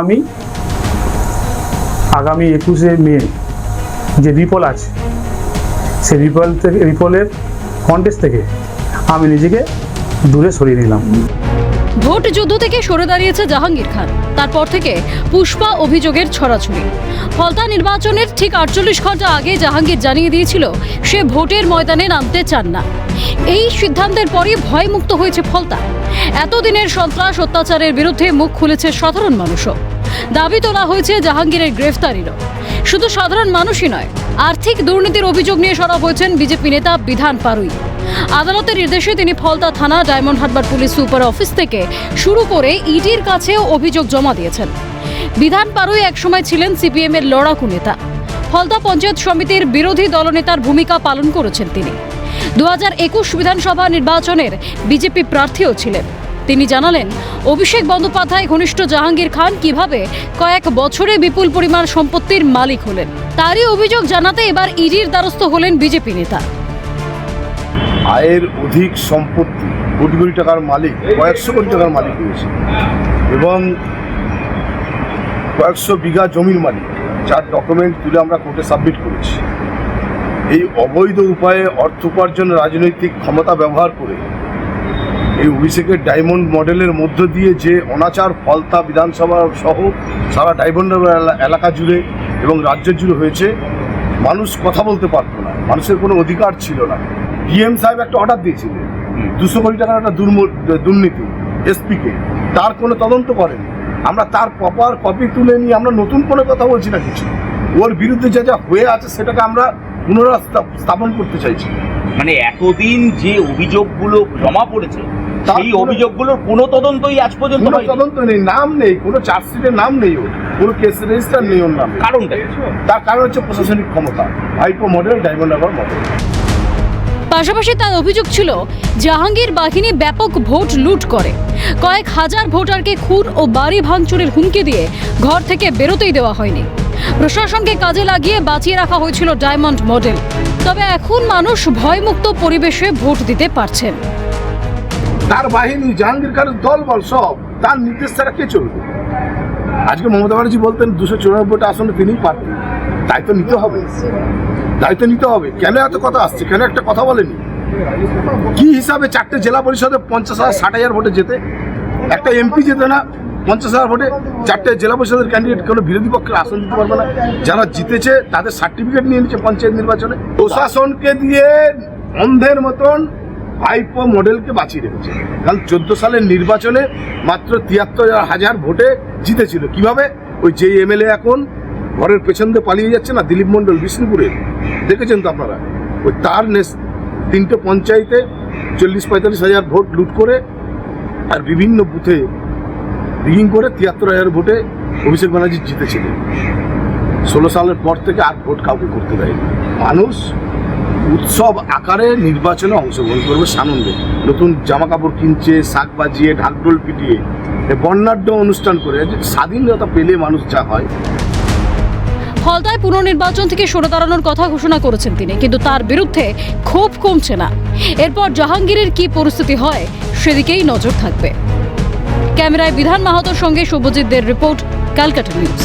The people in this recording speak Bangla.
আমি আগামী 21শে মে যে রিপোল আছে সেই রিপোলের কন্টেস্ট থেকে আমি নিজেকে দূরে সরিয়ে নিলাম। ভোট যুদ্ধ থেকে সরে দাঁড়িয়েছে জাহাঙ্গীর খান। তারপর থেকে পুষ্পা অভিযোগের ছড়াছড়ি। ফলতা নির্বাচনের ঠিক 48 ঘন্টা আগে জাহাঙ্গীর জানিয়ে দিয়েছিল সে ভোটের ময়দানে নামতে চান না। এই সিদ্ধান্তের পরই ভয়মুক্ত হয়েছে ফলতা। এতদিনের সন্ত্রাস অত্যাচারের বিরুদ্ধে মুখ খুলেছে সাধারণ মানুষও। দাবি তোলা হয়েছে জাহাঙ্গীরের গ্রেফতারিরও। শুধু সাধারণ মানুষই নয়, আর্থিক দুর্নীতির অভিযোগ নিয়ে সরব হয়েছেন বিজেপি নেতা বিধান পারুই। আদালতের নির্দেশে তিনি ফলতা থানা, diamond Harbour police super office থেকে শুরু করে ইডির কাছেও অভিযোগ জমা দিয়েছেন। বিধান পারুই একসময় ছিলেন সিপিএম এর লড়াকু নেতা। ফলতা পঞ্চায়েত সমিতির বিরোধী দলনেতার ভূমিকা পালন করেছেন তিনি। 2021 বিধানসভা নির্বাচনের বিজেপি প্রার্থীও ছিলেন। তিনি জানালেন অভিষেক বন্দ্যোপাধ্যায় ঘনিষ্ঠ জাহাঙ্গীর খান কিভাবে কয়েক বছরে বিপুল পরিমাণ সম্পত্তির মালিক হলেন। তারই অভিযোগ জানাতে এবার ইডির দ্বারস্থ হলেন বিজেপি নেতা। আয়ের অধিক সম্পত্তি, কোটি কোটি টাকার মালিক, কয়েকশো কোটি টাকার মালিক হয়েছে এবং কয়েকশো বিঘা জমির মালিক, যার ডকুমেন্ট তুলে আমরা কোর্টে সাবমিট করেছি। এই অবৈধ উপায়ে অর্থ উপার্জন রাজনৈতিক ক্ষমতা ব্যবহার করে এই অভিষেকের ডায়মন্ড মডেলের মধ্য দিয়ে যে অনাচার ফলতা বিধানসভা সহ সারা ডায়মন্ড এলাকা জুড়ে এবং রাজ্য জুড়ে হয়েছে, মানুষ কথা বলতে পারতো না, মানুষের কোনো অধিকার ছিল না। ডিএম সাহেব একটা অর্ডার দিয়েছিলেন 200 কোটি টাকার একটা দুর্নীতি এসপিকে, তার কোনো তদন্ত করেনি। আমরা তার প্রপার কপি তুলে নিয়ে আমরা নতুন কোনো কথা বলছি না কিছু। ওর বিরুদ্ধে যা যা হয়ে আছে সেটাকে আমরা পুনরস্থাপন করতে চাইছি। মানে এতদিন যে অভিযোগগুলো জমা পড়েছে সেই অভিযোগগুলোর কোনো তদন্তই আজ পর্যন্ত তদন্ত নেই, নাম নেই, কোনো চার্জশিটের নাম নেই, ওর কোনো কেস রেজিস্টার নেই ওর নাম। কারণটা তার কারণ হচ্ছে প্রশাসনিক ক্ষমতা, ভাইপো মডেল, ডায়মন্ড হারবার মডেল। পাশাপাশি তার অভিযোগ ছিল জাহাঙ্গীর বাহিনী ব্যাপক ভোট লুট করে। কয়েক হাজার ভোটারকে খুন ও বাড়ি ভাঙচুরের হুমকি দিয়ে ঘর থেকে বেরোতেই দেওয়া হয়নি। প্রশাসনকে কাজে লাগিয়ে বাঁচিয়ে রাখা হয়েছিল ডায়মন্ড মডেল। তবে এখন মানুষ ভয়মুক্ত পরিবেশে ভোট দিতে পারছেন। তার বাহিনী, জাহাঙ্গীর খানের দলবল সব তার নির্দেশ ছাড়া কে চলবে? আজকে মমতা ব্যানার্জি বলতেন 294টা আসনে তিনিই পারতেন। দায়িত্ব নিতে হবে, দায়িত্ব নিতে হবে। কেন এত কথা আসছে? কেন একটা কথা বলেনি? কি হিসাবে 4টে জেলা পরিষদে 50,000 60,000 ভোটে যেতে, একটা এমপি যেতে না 50,000 ভোটে? 4টে জেলা পরিষদের ক্যান্ডিডেট কোনো বিরোধী পক্ষের আসন দিতে পারবে না। যারা জিতেছে তাদের সার্টিফিকেট নিয়ে নিচ্ছে পঞ্চায়েত নির্বাচনে। প্রশাসনকে দিয়ে অন্ধের মতন ভাইপো মডেলকে বাঁচিয়ে রেখেছে। কারণ 14 সালের নির্বাচনে মাত্র 73,000 ভোটে জিতেছিল। কিভাবে? ওই যে এমএলএ এখন ঘরের পেছন দিয়ে পালিয়ে যাচ্ছে না, দিলীপ মণ্ডল, বিষ্ণুপুরে, দেখেছেন তো আপনারা? ওই তার 3টে পঞ্চায়েতে 40-45,000 ভোট লুট করে আর বিভিন্ন বুথে রিগিং করে 73,000 ভোটে অভিষেক ব্যানার্জি জিতেছিলেন। 16 সালের পর থেকে আর ভোট কাউকে করতে দেয়নি। মানুষ উৎসব আকারে নির্বাচনে অংশগ্রহণ করবে সানন্দে, নতুন জামা কাপড় কিনছে, শাক বাজিয়ে, ঢাকঢোল পিটিয়ে, বর্ণাঢ্য অনুষ্ঠান করে। স্বাধীনতা পেলে মানুষ যা হয়। ফলতায় পুনর্নির্বাচন থেকে সরে দাঁড়ানোর কথা ঘোষণা করেছেন তিনি, কিন্তু তার বিরুদ্ধে ক্ষোভ কমছে না। এরপর জাহাঙ্গীরের কি পরিস্থিতি হয় সেদিকেই নজর থাকবে। ক্যামেরায় বিধান মাহাতোর সঙ্গে শুভজিৎ দের রিপোর্ট, ক্যালকাটা নিউজ।